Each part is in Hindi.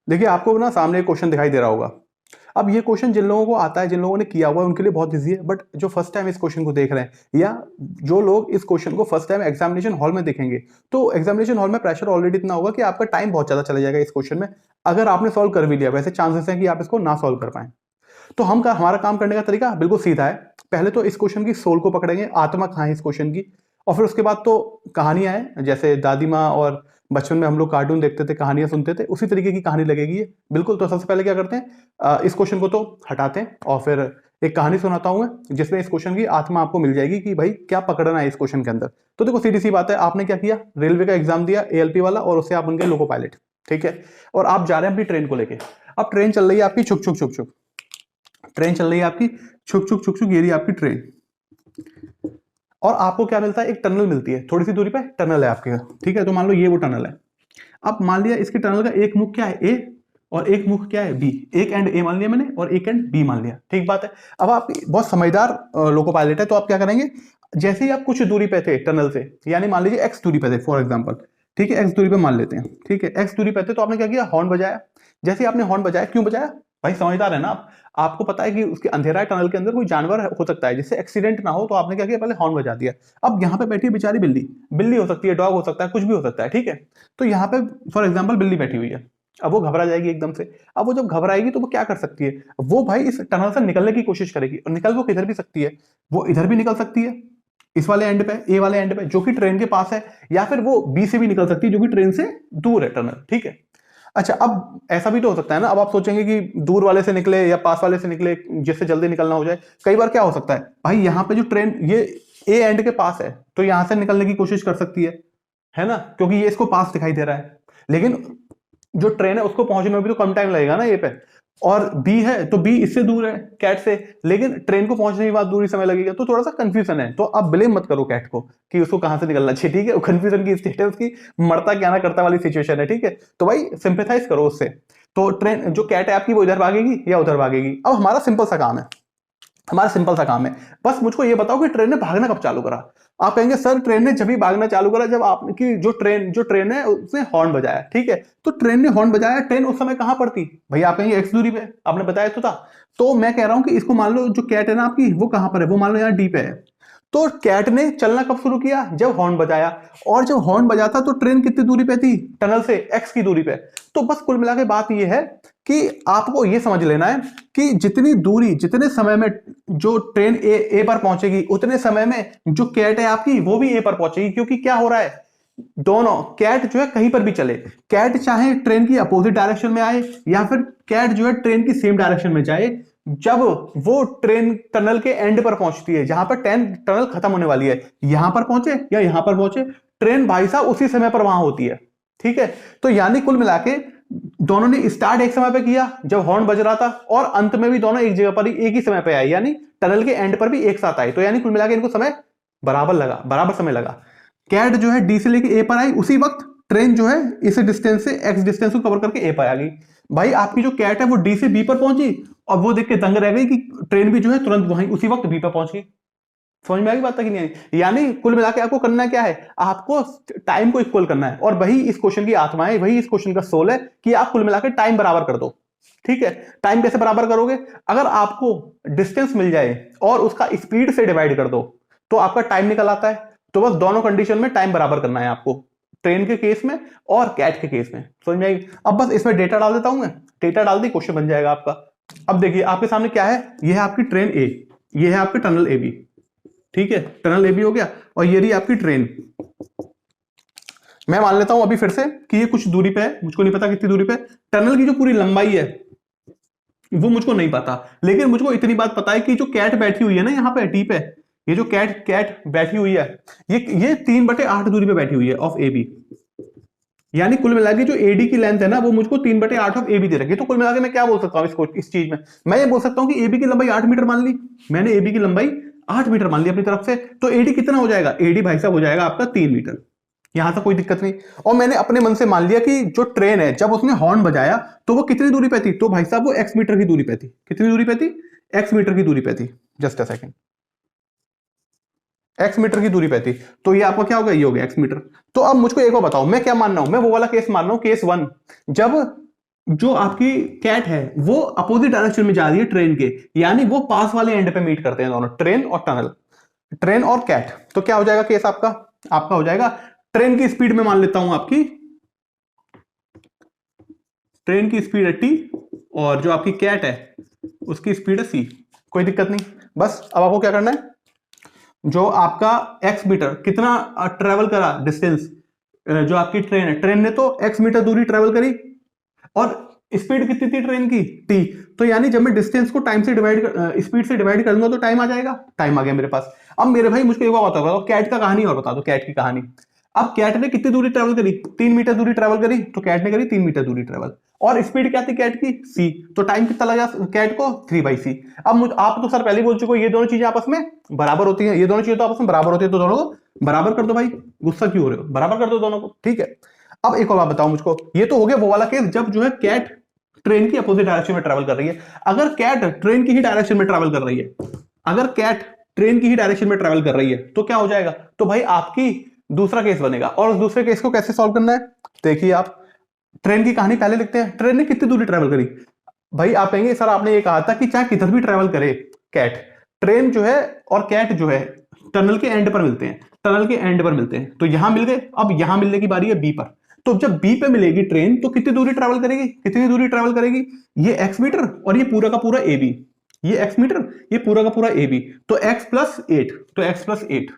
देखिए आपको ना सामने एक क्वेश्चन दिखाई दे रहा होगा। अब ये क्वेश्चन जिन लोगों को आता है, जिन लोगों ने किया हुआ है, उनके लिए बहुत इजी है, बट जो फर्स्ट टाइम इस क्वेश्चन को देख रहे हैं या जो लोग इस क्वेश्चन को फर्स्ट टाइम एग्जामिनेशन हॉल में देखेंगे, तो एग्जामिनेशन हॉल में प्रेशर ऑलरेडी इतना होगा कि आपका टाइम बहुत ज्यादा चला जाएगा इस क्वेश्चन में। अगर आपने सॉल्व कर भी लिया, वैसे चांसेस हैं कि आप इसको ना सॉल्व कर पाए। तो हमारा काम करने का तरीका बिल्कुल सीधा है। पहले तो इस क्वेश्चन की सोल को पकड़ेंगे, आत्मा कहाँ है इस क्वेश्चन की, और फिर उसके बाद तो कहानियां हैं, जैसे दादी माँ और बचपन में हम लोग कार्टून देखते थे, कहानियां सुनते थे, उसी तरीके की कहानी लगेगी ये बिल्कुल। तो सबसे पहले क्या करते हैं, इस क्वेश्चन को तो हटाते हैं और फिर एक कहानी सुनाता हूं मैं, जिसमें इस क्वेश्चन की आत्मा आपको मिल जाएगी कि भाई क्या पकड़ना है इस क्वेश्चन के अंदर। तो देखो सीधी सी बात है, आपने क्या किया, रेलवे का एग्जाम दिया एएलपी वाला, और उससे आप बन गए लोको पायलट, ठीक है। और आप जा रहे हैं अपनी ट्रेन को लेके। अब ट्रेन चल रही है आपकी छुक छुक छुक छुक, ट्रेन चल रही है आपकी छुक छुक छुक छुक, ये रही आपकी ट्रेन। और आपको क्या मिलता है, एक टनल मिलती है, थोड़ी सी दूरी पे टनल है आपके, ठीक है। तो मान लो ये वो टनल है। अब मान लिया इसकी टनल का एक मुख क्या है, ए, और एक मुख क्या है, बी। एक एंड ए मान लिया मैंने और एक एंड बी मान लिया, ठीक बात है। अब आप बहुत समझदार लोको पायलट है, तो आप क्या करेंगे, जैसे ही आप कुछ दूरी पे थे टनल से, यानी मान लीजिए एक्स दूरी पे थे फॉर एग्जाम्पल, ठीक है, एक्स दूरी पे मान लेते हैं, ठीक है, एक्स दूरी पे थे, तो आपने क्या किया, हॉर्न बजाया। जैसे ही आपने हॉर्न बजाया, क्यों बजाया भाई, समझदार है ना आप, आपको पता है कि उसके अंधेरा है, टनल के अंदर कोई जानवर हो सकता है, जिससे एक्सीडेंट ना हो, तो आपने क्या किया, पहले हॉर्न बजा दिया। अब यहाँ पे बैठी है बेचारी बिल्ली, बिल्ली हो सकती है, डॉग हो सकता है, कुछ भी हो सकता है, ठीक है। तो यहाँ पे फॉर एग्जाम्पल बिल्ली बैठी हुई है, अब वो घबरा जाएगी एकदम से। अब वो जब घबराएगी तो वो क्या कर सकती है, वो भाई इस टनल से निकलने की कोशिश करेगी, और निकल वो किधर भी सकती है, वो इधर भी निकल सकती है, इस वाले एंड पे, ए वाले एंड पे जो कि ट्रेन के पास है, या फिर वो बी से भी निकल सकती है जो कि ट्रेन से दूर है टनल, ठीक है। अच्छा, अब ऐसा भी तो हो सकता है ना, अब आप सोचेंगे कि दूर वाले से निकले या पास वाले से निकले, जिससे जल्दी निकलना हो जाए। कई बार क्या हो सकता है भाई, यहाँ पे जो ट्रेन ये ए एंड के पास है, तो यहां से निकलने की कोशिश कर सकती है ना, क्योंकि ये इसको पास दिखाई दे रहा है। लेकिन जो ट्रेन है उसको पहुंचने में भी तो कम टाइम लगेगा ना ये पे, और बी है तो बी इससे दूर है कैट से, लेकिन ट्रेन को पहुंचने के बाद दूरी समय लगेगा, तो थोड़ा सा कंफ्यूजन है। तो आप ब्लेम मत करो कैट को कि उसको कहां से निकलना चाहिए, ठीक है, वो कंफ्यूजन की स्टेट है उसकी, मरता क्या ना करता वाली सिचुएशन है, ठीक है। तो भाई सिंपैथाइज करो उससे। तो ट्रेन जो कैट है आपकी, वो इधर भागेगी या उधर भागेगी। अब हमारा सिंपल सा काम है, हमारा सिंपल सा काम है, बस मुझको ये बताओ कि ट्रेन ने भागना कब चालू करा। आप कहेंगे सर ट्रेन ने जब भी भागना चालू करा जब आपकी जो ट्रेन है उसने हॉर्न बजाया, ठीक है। तो ट्रेन ने हॉर्न बजाया, ट्रेन उस समय कहां पर थी भाई, आप कहेंगे एक्स दूरी पे, आपने बताया तो था। तो मैं कह रहा हूं कि इसको मान लो जो कैट है ना आपकी, वो कहां पर है, वो मान लो यहाँ डी पे है। तो कैट ने चलना कब शुरू किया, जब हॉर्न बजाया, और जब हॉर्न बजाता तो ट्रेन कितनी दूरी पे थी टनल से, एक्स की दूरी पे। तो बस कुल मिला के बात ये है कि आपको ये समझ लेना है कि जितनी दूरी, जितने समय में जो ट्रेन ए पर पहुंचेगी, उतने समय में जो कैट है आपकी वो भी ए पर पहुंचेगी। क्योंकि क्या हो रहा है, दोनों कैट जो है कहीं पर भी चले, कैट चाहे ट्रेन की अपोजिट डायरेक्शन में आए या फिर कैट जो है ट्रेन की सेम डायरेक्शन में जाए, जब वो ट्रेन टनल के एंड पर पहुंचती है, जहां पर टनल खत्म होने वाली है, यहां पर पहुंचे या यहां पर पहुंचे, ट्रेन भाई साहब उसी समय पर वहां होती है, ठीक है। तो यानी कुल मिला के दोनों ने स्टार्ट एक समय पे किया जब हॉर्न बज रहा था, और अंत में भी दोनों एक जगह पर एक ही समय पे आए, यानी टनल के एंड पर भी एक साथ आए। तो यानी कुल मिला के इनको समय बराबर लगा, बराबर समय लगा। कैट जो है डी से लेके ए पर आई, उसी वक्त ट्रेन जो है इस डिस्टेंस से एक्स डिस्टेंस को कवर करके ए पर आ गई। भाई आपकी जो कैट है वो डी से बी पर पहुंची, और वो देख के दंग रह गई कि ट्रेन भी जो है तुरंत वहीं उसी वक्त बी पर पहुंच गई। समझ में आ गई बात कि नहीं आई? यानी कुल मिला के आपको करना क्या है, आपको टाइम को इक्वल करना है, और वही इस क्वेश्चन की आत्मा है, वही इस क्वेश्चन का सोल है कि आप कुल मिला के टाइम बराबर कर दो, ठीक है। टाइम कैसे बराबर करोगे, अगर आपको डिस्टेंस मिल जाए और उसका स्पीड से डिवाइड कर दो तो आपका टाइम निकल आता है। तो बस दोनों कंडीशन में टाइम बराबर करना है आपको, ट्रेन के केस में और कैट के केस में। समझ में आई? अब बस इसमें डेटा डाल देता हूं मैं, डेटा डाल दी, क्वेश्चन बन जाएगा आपका। अब देखिए आपके सामने क्या है, यह है आपकी ट्रेन ए, ये है आपकी टनल ए बी, ठीक है, टनल ए बी हो गया, और ये रही आपकी ट्रेन। मैं मान लेता हूं अभी फिर से कि ये कुछ दूरी पे है, मुझको नहीं पता कितनी दूरी पे। टनल की जो पूरी लंबाई है वो मुझको नहीं पता, लेकिन मुझको इतनी बात पता है कि जो कैट बैठी हुई है ना यहाँ पे टी पे, ये जो कैट कैट बैठी हुई है, ये 3/8 दूरी पे बैठी हुई है ऑफ ए बी। यानी कुल मिला के जो एडी की लेंथ है ना, वो मुझको 3/8 ऑफ ए बी दे रखी है। तो कुल मिला के मैं क्या बोल सकता हूँ इसको, इस चीज में मैं ये बोल सकता हूँ कि एबी की लंबाई 8 मीटर मान ली, मैंने एबी की लंबाई 8 मीटर मान ली अपनी तरफ से। तो एडी कितना हो जाएगा, एडी भाई साहब हो जाएगा आपका 3 मीटर, यहां से कोई दिक्कत नहीं। और मैंने अपने मन से मान लिया कि जो ट्रेन है जब उसने हॉर्न बजाया तो वो कितनी दूरी पे थी, तो भाई साहब वो एक्स मीटर की दूरी पे थी। कितनी दूरी पे थी, एक्स मीटर की दूरी पे थी। Just a second, X meter की दूरी पे थी। तो ये आपका क्या हो गया, ये हो गया एक्स मीटर। तो अब मुझको एक और बताओ, मैं क्या मान रहा हूं, मैं वो वाला केस मान रहा हूं, केस 1, जब जो आपकी कैट है वो अपोजिट डायरेक्शन में जा रही है ट्रेन के, यानी वो पास वाले एंड पे मीट करते हैं दोनों, ट्रेन और टनल, ट्रेन और कैट। तो क्या हो जाएगा केस आपका? आपका हो जाएगा ट्रेन की स्पीड में मान लेता हूं आपकी, ट्रेन की स्पीड है टी और जो आपकी कैट है उसकी स्पीड है सी। कोई दिक्कत नहीं। बस अब आपको क्या करना है, जो आपका एक्स मीटर कितना ट्रेवल करा डिस्टेंस, जो आपकी ट्रेन है, ट्रेन ने तो एक्स मीटर दूरी ट्रेवल करी और स्पीड कितनी थी ट्रेन की? टी। तो यानी जब मैं डिस्टेंस को टाइम से डिवाइड स्पीड से डिवाइड करूंगा तो टाइम आ जाएगा। टाइम आ गया मेरे पास। अब मेरे भाई मुझको एक बात बता दो, कैट का कहानी और बता दो, कैट की कहानी। अब कैट ने कितनी दूरी ट्रेवल करी? 3 मीटर दूरी ट्रेवल करी, तो कैट ने करी 3 मीटर दूरी ट्रेवल। और स्पीड क्या थी कैट की? सी। तो टाइम कितना लगा कैट को? 3/c। अब आप तो सर पहले बोल चुके हो ये दोनों चीजें आपस में बराबर होती हैं, ये दोनों चीजें तो आपस में बराबर होती है, तो दोनों को बराबर कर दो भाई। गुस्सा क्यों हो रहे हो? बराबर कर दो दोनों को, ठीक है। अब एक और बात बताओ मुझको, ये तो हो गया वो वाला केस जब जो है कैट ट्रेन की अपोजिट डायरेक्शन में ट्रेवल कर रही है। अगर कैट ट्रेन की ही डायरेक्शन में ट्रेवल कर रही है, अगर कैट ट्रेन की ही डायरेक्शन में ट्रेवल कर रही है तो क्या हो जाएगा? तो भाई आपकी दूसरा केस बनेगा। और उस दूसरे केस को कैसे सॉल्व करना है? देखिए आप, ट्रेन की कहानी पहले लिखते हैं। ट्रेन ने कितनी दूरी ट्रेवल करी? भाई आप कहेंगे सर आपने ये कहा था कि चाहे किधर भी ट्रेवल करे कैट, ट्रेन जो है और कैट जो है टनल के एंड पर मिलते हैं, टनल के एंड पर मिलते हैं, तो यहां मिल गए। अब यहां मिलने की बारी है बी पर। तो जब बी पे मिलेगी ट्रेन तो कितनी दूरी ट्रेवल करेगी? कितनी दूरी ट्रेवल करेगी? ये एक्स मीटर और ये पूरा का पूरा ए बी, ये एक्स मीटर, ये पूरा का पूरा ए बी, तो x+8, तो x+8,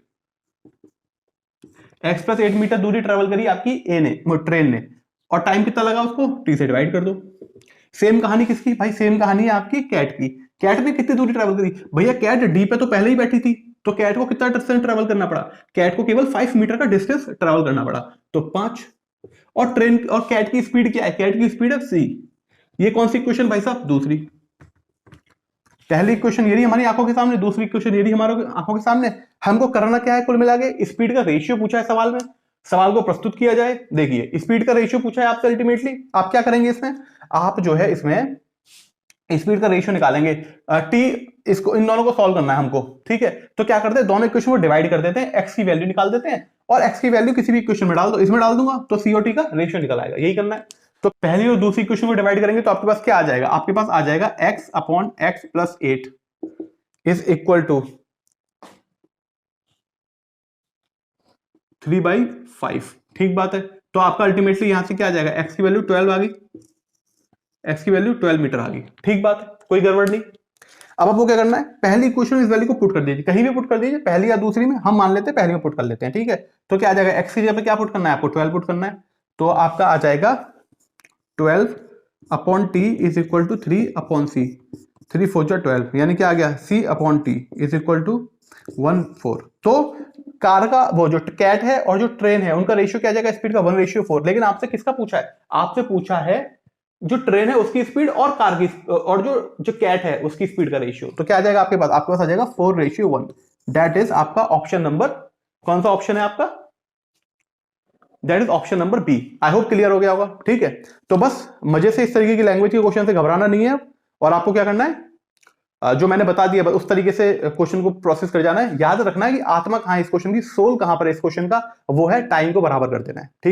x+8 मीटर दूरी ट्रेवल करी आपकी ए ने, ट्रेन ने, और टाइम कितना लगा उसको? टी से डिवाइड कर दो। सेम कहानी किसकी? भाई सेम कहानी है आपकी कैट की। कैट ने कितनी दूरी ट्रेवल करी? भैया कैट डी पे तो पहले ही बैठी थी, तो कैट को कितना डिस्टेंस ट्रेवल करना पड़ा? कैट को केवल 5 मीटर का डिस्टेंस ट्रेवल करना पड़ा, तो 5। और ट्रेन और कैट की स्पीड क्या है? कैट की स्पीड है सी। ये कौन सी इक्वेशन भाई साहब? दूसरी। पहली इक्वेशन ये रही हमारी आंखों के सामने, दूसरी इक्वेशन ये रही हमारे आंखों के सामने। हमको करना क्या है कुल मिला के? स्पीड का रेशियो पूछा है सवाल में, सवाल को प्रस्तुत किया जाए। देखिए स्पीड का रेशियो पूछा है आपसे, अल्टीमेटली आप क्या करेंगे इसमें? आप जो है इसमें स्पीड का रेशियो निकालेंगे, टी, इसको इन दोनों को सॉल्व करना है हमको, ठीक है। तो क्या करते हैं, दोनों इक्वेशन को डिवाइड कर देते हैं, एक्स की वैल्यू निकाल देते हैं और एक्स की वैल्यू किसी भी इक्वेशन में डाल दो, इसमें डाल दूंगा तो सी और टी का रेशियो निकल आएगा। यही करना है। तो पहली और दूसरी इक्वेशन को डिवाइड करेंगे तो आपके पास क्या आ जाएगा? आपके पास आ जाएगा x/x+8 इज इक्वल टू 3/5। ठीक बात है। तो आपका अल्टीमेटली यहां से क्या आ जाएगा? x की वैल्यू 12 आ गई, x की वैल्यू 12 मीटर आ गई। ठीक बात है, कोई गड़बड़ नहीं। अब आपको क्या करना है? पहली इक्वेशन इस वैल्यू को पुट कर दीजिए, कहीं भी पुट कर दीजिए, पहली या दूसरी में, हम मान लेते हैं पहली में पुट कर लेते हैं, ठीक है। तो क्या आ जाएगा? x की जगह पे क्या पुट करना है आपको? 12 पुट करना है। तो आपका आ जाएगा 12/t is equal to 3/c, 3 4 12, यानी क्या आ गया? c/t is equal to 1/4। तो कार का वो जो कैट है और जो ट्रेन है उनका रेशियो क्या आ जाएगा स्पीड का? 1/4। लेकिन आपसे किसका पूछा है? आपसे पूछा है जो ट्रेन है उसकी स्पीड और कार की और जो कैट है उसकी स्पीड का रेशियो। तो क्या आ जाएगा आपके पास? आपके पास आ जाएगा 4:1। दैट इज आपका ऑप्शन नंबर, कौन सा ऑप्शन है आपका? That is option number B. I hope clear हो गया होगा, ठीक है। तो बस मजे से इस तरीके की लैंग्वेज के क्वेश्चन से घबराना नहीं है, और आपको क्या करना है जो मैंने बता दिया उस तरीके से क्वेश्चन को प्रोसेस कर जाना है। याद रखना है कि आत्मा कहां है इस क्वेश्चन की, सोल कहां पर है इस क्वेश्चन का, वो है टाइम को बराबर कर देना है, ठीक।